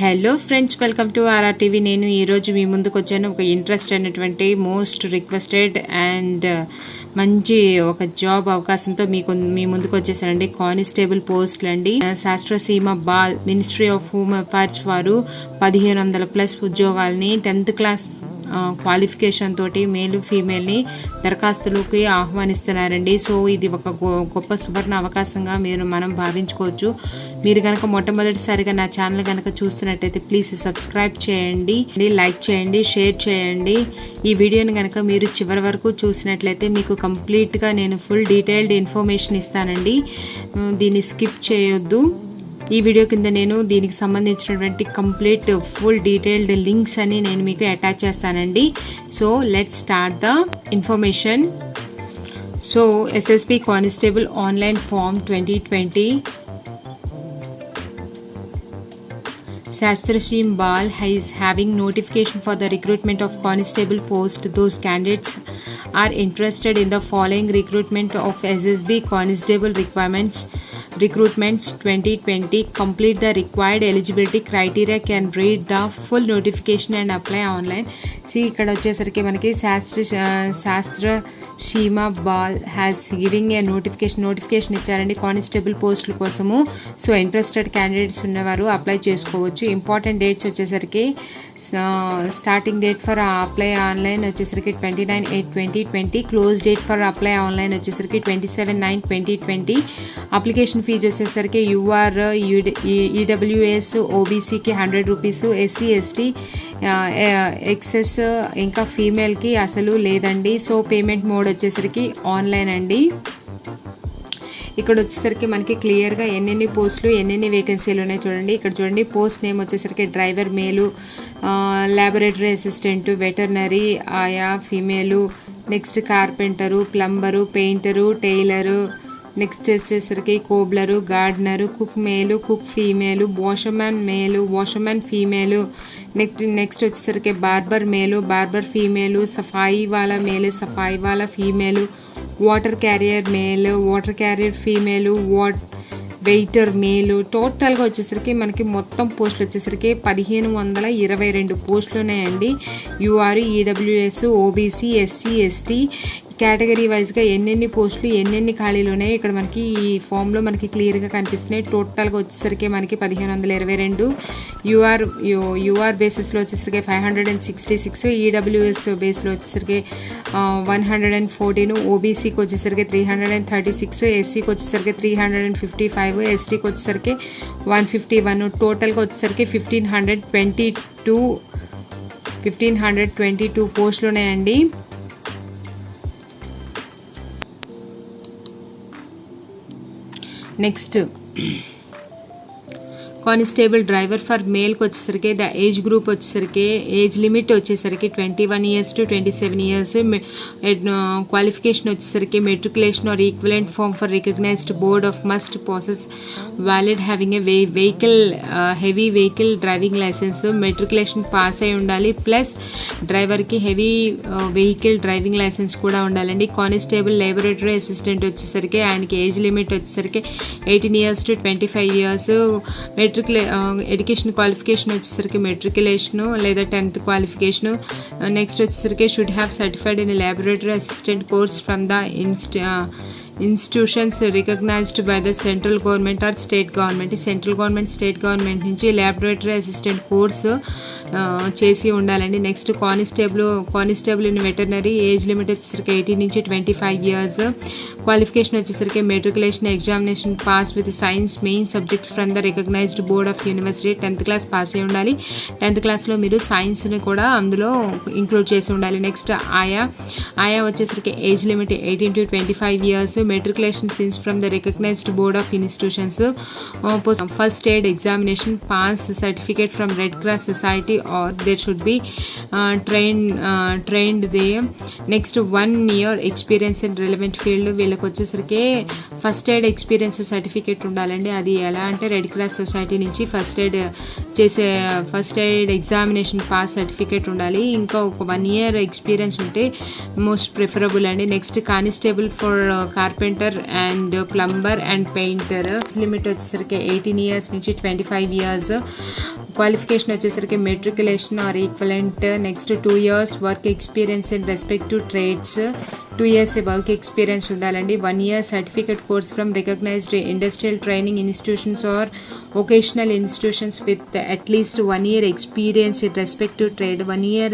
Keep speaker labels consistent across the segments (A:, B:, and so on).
A: Hello friends, welcome to RR TV. నేను ఈరోజు మీ ముందుకు వచ్చాను ఒక ఇంట్రెస్ట్ అయినటువంటి మోస్ట్ రిక్వెస్టెడ్ అండ్ మంచి ఒక జాబ్ అవకాశంతో మీ ముందుకు వచ్చేసానండి. కానిస్టేబుల్ పోస్టులు అండి. Sashastra Seema Bal ministry of home affairs వారు 1500+ ఉద్యోగాల్ని 10th క్లాస్ క్వాలిఫికేషన్ తోటి మేలు ఫీమేల్ని దరఖాస్తులకి ఆహ్వానిస్తున్నారండి. సో ఇది ఒక గొప్ప సువర్ణ అవకాశంగా మనం భావించుకోవచ్చు. మీరు కనుక మొట్టమొదటిసారిగా నా ఛానల్ కనుక చూస్తున్నట్టయితే ప్లీజ్ సబ్స్క్రైబ్ చేయండి, లైక్ చేయండి, షేర్ చేయండి. ఈ వీడియోని కనుక మీరు చివరి వరకు చూసినట్లయితే మీకు కంప్లీట్గా నేను ఫుల్ డీటెయిల్డ్ ఇన్ఫర్మేషన్ ఇస్తానండి. దీన్ని స్కిప్ చేయొద్దు. ఈ వీడియో కింద నేను దీనికి సంబంధించినటువంటి కంప్లీట్ ఫుల్ డీటెయిల్డ్ లింక్స్ అని నేను మీకు అటాచ్ చేస్తానండి. So let's start the information. So SSB constable online form 2020 Shastrashim Bal is having notification for the recruitment of constable post. Those candidates are interested in the following recruitment of SSB constable recruitments 2020. Complete the required eligibility criteria. Can read the full notification and apply online. See, ఇక్కడ వచ్చేసరికి మనకి Sashastra Seema Bal has giving a notification ఇచ్చారండి constable పోస్టుల కోసము. So interested candidates ఉన్నవారు apply చేసుకోవచ్చు. Important dates వచ్చేసరికి starting date for apply online వచ్చేసరికి 29/8/2020. Close date for apply online వచ్చేసరికి 27/9/2020. అప్లికేషన్ ఫీజు వచ్చేసరికి యూఆర్ ఈడబ్ల్యూఎస్ ఓబీసీకి 100 రూపీస్, ఎస్సీ ఎస్టీ ఎక్సెస్ ఇంకా ఫీమేల్కి అసలు లేదండి. సో పేమెంట్ మోడ్ వచ్చేసరికి ఆన్లైన్ అండి. ఇక్కడ వచ్చేసరికి మనకి క్లియర్గా ఎన్నెన్ని పోస్టులు ఎన్నెన్ని వేకెన్సీలు ఉన్నాయి చూడండి. ఇక్కడ చూడండి, పోస్ట్ నేమ్ వచ్చేసరికి డ్రైవర్ మేలు, ల్యాబొరేటరీ అసిస్టెంట్, వెటర్నరీ ఆయా female, next carpenter, plumber, painter, tailor, next వచ్చేసరికి కోబ్లరు, గార్డనరు, కుక్ మేలు, కుక్ ఫీమేలు, వాషర్మ్యాన్ మేలు, వాషర్మ్యాన్ ఫీమేలు, నెక్స్ట్ వచ్చేసరికి బార్బర్ మేలు, బార్బర్ ఫీమేలు, సఫాయి వాళ్ళ మేలు, సఫాయి వాళ్ళ ఫీమేలు, వాటర్ క్యారియర్ మేలు, వాటర్ క్యారియర్ ఫీమేలు, వెయిటర్ మేలు. టోటల్గా వచ్చేసరికి మనకి మొత్తం పోస్టులు వచ్చేసరికి 1522 పోస్టులు ఉన్నాయండి. You're EWS OBC SC ST category వైజ్గా ఎన్నెన్ని పోస్టులు ఎన్నెన్ని ఖాళీలు ఉన్నాయో ఇక్కడ మనకి ఈ ఫామ్లో మనకి క్లియర్గా కనిపిస్తున్నాయి. టోటల్గా వచ్చేసరికి మనకి 1522. యూఆర్ బేసిస్లో వచ్చేసరికి 566, ఈడబ్ల్యూఎస్ బేస్లో వచ్చేసరికి 114, ఓబీసీకి వచ్చేసరికి 336, ఎస్సీకి వచ్చేసరికి 355, ఎస్టీకి వచ్చేసరికి 151. టోటల్గా వచ్చేసరికి 1522 పోస్టులు ఉన్నాయండి. నెక్స్ట్ కానిస్టేబుల్ డ్రైవర్ ఫర్ మేల్కి వచ్చేసరికి ద ఏజ్ గ్రూప్ వచ్చేసరికి ఏజ్ లిమిట్ వచ్చేసరికి 21 years to 27 years. క్వాలిఫికేషన్ వచ్చేసరికి matriculation or equivalent form for recognized board of must possess valid having a heavy vehicle driving licence. Matriculation pass అయి ఉండాలి, plus డ్రైవర్కి heavy vehicle driving licence కూడా ఉండాలండి. Constable laboratory assistant వచ్చేసరికి ఆయనకి age limit వచ్చేసరికి 18 years to 25 years. Education qualification వచ్చేసరికి matriculation లేదా 10th క్వాలిఫికేషను. నెక్స్ట్ వచ్చేసరికి should have certified in laboratory assistant course from the institutions recognized by the central government or state government. Central government state government నుంచి laboratory assistant course చేసి ఉండాలండి. Next constable in veterinary age limit వచ్చేసరికి 18 నుంచి 25 years. Qualification వచ్చేసరికి matriculation examination pass with science main subjects from the recognized board of university. 10th class pass అయి ఉండాలి. 10th క్లాస్లో మీరు సైన్స్ని కూడా అందులో ఇంక్లూడ్ చేసి ఉండాలి. నెక్స్ట్ ఆయా వచ్చేసరికి age limit 18 to 25 years. Matriculation science from the recognized board of institutions. First aid examination pass certificate from Red Cross Society or there should be trained there. Next 1 year experience in relevant field. వీళ్ళకి వచ్చేసరికి first aid experience certificate ఉండాలండి. అది ఎలా అంటే Red Cross Society నుంచి first aid examination pass certificate ఉండాలి. ఇంకా ఒక 1 year ఎక్స్పీరియన్స్ ఉంటే మోస్ట్ ప్రిఫరబుల్ అండి. Next constable for carpenter and plumber and painter limit వచ్చేసరికి 18 years నుంచి 25 years. క్వాలిఫికేషన్ వచ్చేసరికి matriculation or equivalent. Next 2 years work experience in respective trades. 2 years work experience ఉండాలండి. 1 year certificate course from recognized industrial training institutions or vocational institutions with at least 1 year experience in respective trade. 1 year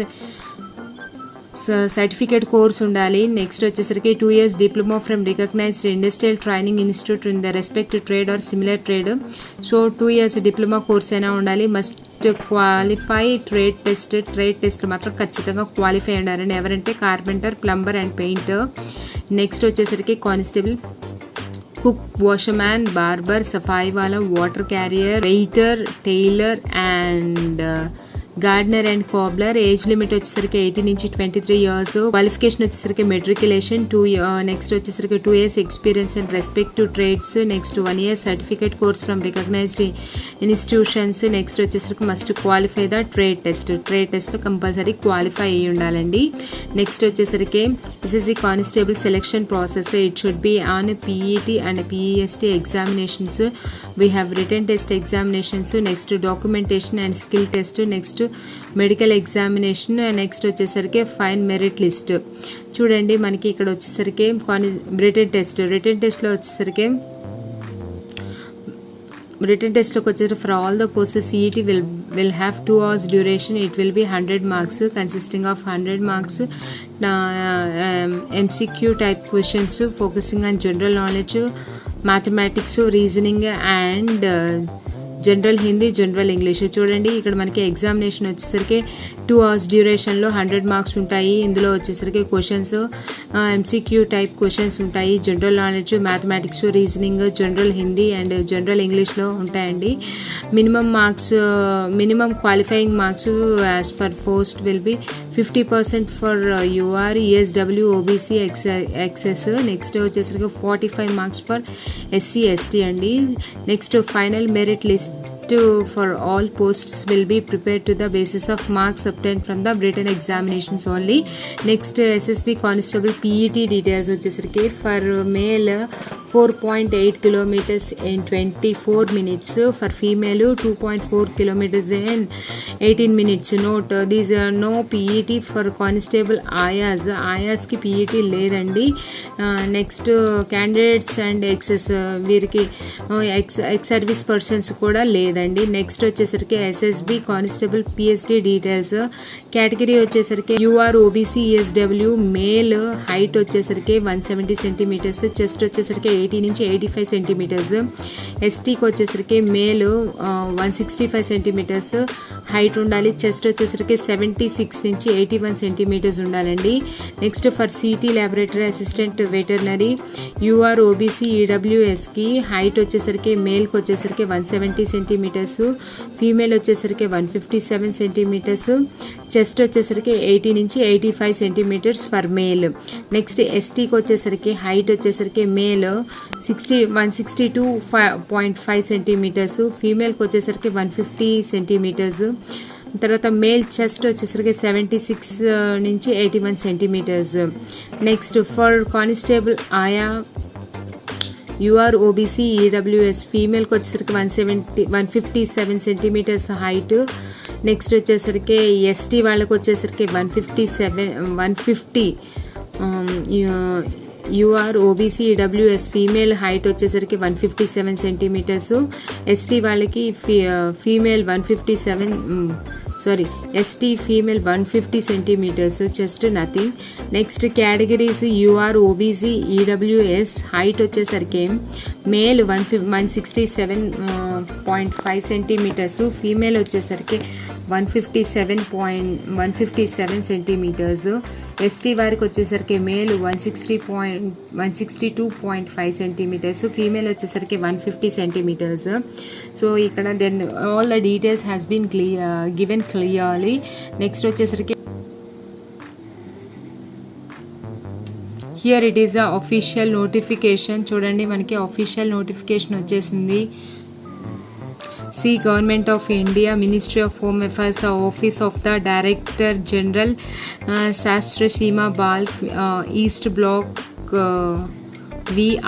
A: certificate course ఉండాలి. Next వచ్చేసరికి 2 years diploma from recognized industrial training institute in the respective trade or similar trade. So 2 years diploma course అయినా ఉండాలి. Must qualify trade test మాత్రం ఖచ్చితంగా qualify ఉండాలండి. ఎవరంటే carpenter, plumber and painter. Next వచ్చేసరికి constable, cook, washerman, barber, సఫాయి వాలా, water carrier, waiter, tailor and gardener and cobbler. Age limit వచ్చేసరికి 18 నుంచి 23 years. క్వాలిఫికేషన్ వచ్చేసరికి మెట్రికులేషన్. నెక్స్ట్ వచ్చేసరికి 2 years experience in respective trades. Next 1 year certificate course from recognised institutions. Next వచ్చేసరికి must qualify the trade టెస్ట్లో compulsory qualify అయ్యి ఉండాలండి. Next వచ్చేసరికి SSC constable selection process. It should be on PET and PEST examinations. We have written test examinations. Next documentation and skill test. Next medical examination. Next వచ్చేసరికి fine merit list. చూడండి మనకి ఇక్కడ వచ్చేసరికి return టెస్ట్లో వచ్చేసరికి return టెస్ట్లోకి వచ్చేసరికి for all the courses CET will have 2 hours duration. It will be 100 marks consisting of 100 marks MCQ type questions focusing on general knowledge, mathematics, reasoning and general Hindi, general English. చూడండి ఇక్కడ మనకి examination వచ్చేసరికి 2 hours డ్యూరేషన్లో 100 marks ఉంటాయి. ఇందులో వచ్చేసరికి questions MCQ type questions ఉంటాయి. General knowledge, mathematics, reasoning, general Hindi and general ఇంగ్లీష్లో ఉంటాయండి. Minimum qualifying marks as for post will B 50% for UR, ESW, OBC, XS. Next వచ్చేసరికి 45 marks ఫర్ SC, ST అండి. Next final merit list for all posts will be prepared to the basis of marks obtained from the written examinations only. Next SSB constable PET details వచ్చేసరికి for male 4.8 kilometers in 24 minutes, for female 2.4 kilometers in 18 minutes. Note these are no PET for constable ayas కి PET లేదండి. Next candidates and వీరికి ex service persons కూడా లేదండి. Next వచ్చేసరికి SSB constable PSD details. Category వచ్చేసరికి UR, OBC, ESW. Male height వచ్చేసరికి 170 centimeters, chest వచ్చేసరికి 80 నుంచి 85 centimeters. STకి వచ్చేసరికి మేల్ 165 centimeters హైట్ ఉండాలి. చెస్ట్ వచ్చేసరికి 76 నుంచి 81 centimeters ఉండాలండి. Next for CT laboratory assistant veterinary UR, OBC, EWSకి హైట్ వచ్చేసరికి మేల్కి వచ్చేసరికి 170 centimeters, ఫీమేల్ వచ్చేసరికి 157 centimeters, చెస్ట్ వచ్చేసరికి 80 నుంచి 85 centimeters ఫర్ మేల్. నెక్స్ట్ STకి వచ్చేసరికి హైట్ వచ్చేసరికి మేల్ 162.5 centimeters, ఫీమేల్కి వచ్చేసరికి 150 centimeters. తర్వాత మేల్ చెస్ట్ వచ్చేసరికి 76 నుంచి 81 centimeters. నెక్స్ట్ ఫర్ కానిస్టేబుల్ ఆయా UR, OBC, EWS ఫీమేల్కి వచ్చేసరికి 157 centimeters హైట్. నెక్స్ట్ వచ్చేసరికి ST వాళ్ళకి వచ్చేసరికి 150 UR, OBC, EWS female height వచ్చేసరికి 157 centimeters. ST వాళ్ళకి female 150 centimeters, just nothing. Next categories UR, OBC, EWS height వచ్చేసరికి మేల్ 167.5 centimeters, ఫీమేల్ వచ్చేసరికి 157 centimeters. ST వారికి వచ్చేసరికి మేల్ 162.5 centimeters, ఫీమేల్ వచ్చేసరికి 150 centimeters. సో ఇక్కడ then all the details has been given clearly. Next వచ్చేసరికి here it is a official notification. చూడండి మనకి official notification వచ్చేసింది. See Government of India, Ministry of Home Affairs, Office of the Director General, Shastra Seema Bal, East Block,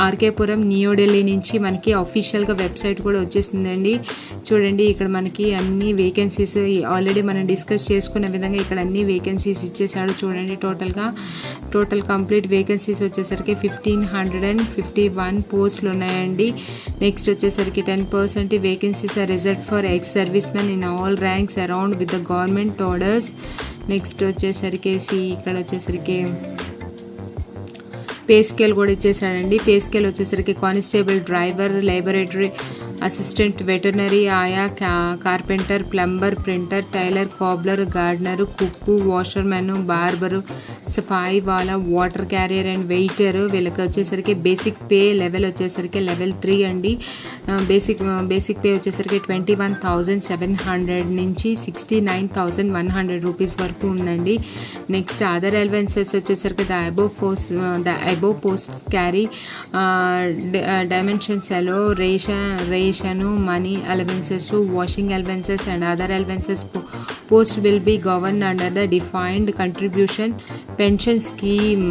A: RK Puram New Delhi నుంచి మనకి అఫీషియల్గా website కూడా వచ్చేసిందండి. చూడండి ఇక్కడ మనకి అన్ని వేకెన్సీస్ ఆల్రెడీ మనం డిస్కస్ చేసుకున్న విధంగా ఇక్కడ అన్ని వేకెన్సీస్ ఇచ్చేసాడు. చూడండి టోటల్ కంప్లీట్ వేకెన్సీస్ వచ్చేసరికి 1551 పోస్టులు ఉన్నాయండి. నెక్స్ట్ వచ్చేసరికి 10% vacancies are reserved for ex service men in all ranks around with the government orders. Next వచ్చేసరికి ఇక్కడ వచ్చేసరికి పే స్కేల్ కూడా ఇచ్చేసాడండి. పే స్కేల్ వచ్చేసరికి constable, driver, laboratory assistant, veterinary, ఆయా, carpenter, plumber, printer, tailor, cobbler, gardener, cook, washermen, barber, సఫాయి వాలా, water carrier and waiter. వీళ్ళకి వచ్చేసరికి బేసిక్ పే లెవెల్ వచ్చేసరికి లెవెల్ 3 అండి. బేసిక్ పే వచ్చేసరికి 21,700 నుంచి 69,100 రూపీస్ వరకు ఉందండి. నెక్స్ట్ అదర్ అలవెన్సెస్ వచ్చేసరికి the above posts carry dimensions ఎలో ration, money allowances, washing allowances and other allowances post will be govern under the defined contribution pension scheme.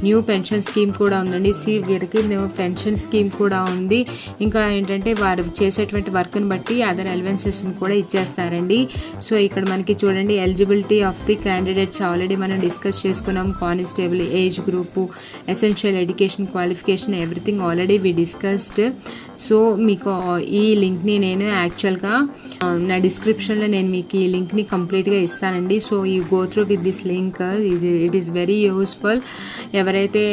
A: New pension scheme కూడా ఉందండి. వీరికి new pension scheme కూడా ఉంది. ఇంకా ఏంటంటే వారు చేసేటువంటి వర్క్ని బట్టి అదర్ అలవెన్సెస్ని కూడా ఇచ్చేస్తారండి. సో ఇక్కడ మనకి చూడండి eligibility of the candidates already మనం డిస్కస్ చేసుకున్నాం. Constable, age group, essential education qualification, everything already we discussed. So మీకు ఈ లింక్ని నేను యాక్చువల్గా నా డిస్క్రిప్షన్లో నేను మీకు ఈ లింక్ని కంప్లీట్గా ఇస్తానండి. So you go through with this link. It is very useful. ఎవరైతే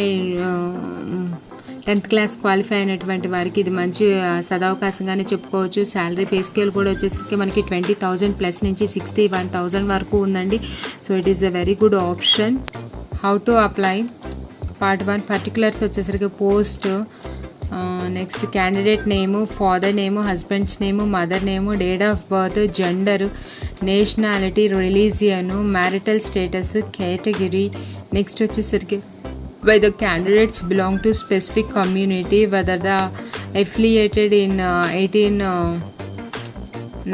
A: 10th క్లాస్ క్వాలిఫై అయినటువంటి వారికి ఇది మంచి సదవకాశంగానే చెప్పుకోవచ్చు. శాలరీ పే స్కేల్ కూడా వచ్చేసరికి మనకి 20,000 ప్లస్ నుంచి 61,000 వరకు ఉందండి. So it is a very good option. How to apply? Part 1 particulars వచ్చేసరికి post, next candidate name, father name, husband's name, mother name, date of birth, gender, nationality, religion, marital status, category. Next వచ్చేసరికి whether candidates belong to specific community, whether the affiliated in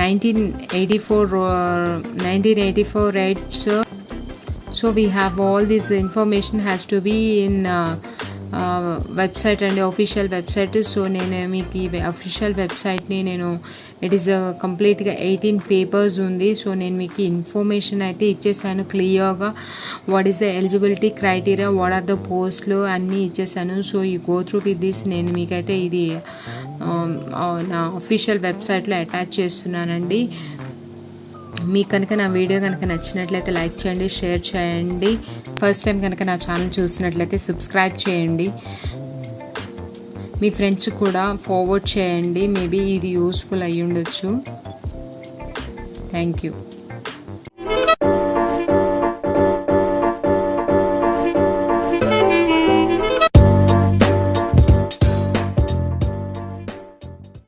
A: 1984 rights. So we have all this information has to be in website అండి, official website. So నేను మీకు ఈ official వెబ్సైట్ని it is కంప్లీట్గా 18 papers ఉంది. So నేను మీకు ఇన్ఫర్మేషన్ అయితే ఇచ్చేసాను క్లియర్గా. What is the eligibility criteria, what are the పోస్ట్లు అన్నీ ఇచ్చేసాను. So you go through with this. నేను మీకైతే ఇది నా అఫీషియల్ వెబ్సైట్లో అటాచ్ చేస్తున్నానండి. మీకు కనుక నా వీడియో కనుక నచ్చినట్లయితే లైక్ చేయండి, షేర్ చేయండి. ఫస్ట్ టైం కనుక నా ఛానల్ చూసినట్లయితే సబ్స్క్రైబ్ చేయండి. మీ ఫ్రెండ్స్ కూడా ఫార్వర్డ్ చేయండి. మేబీ ఇది యూస్ఫుల్ అయ్యి ఉండొచ్చు. Thank you.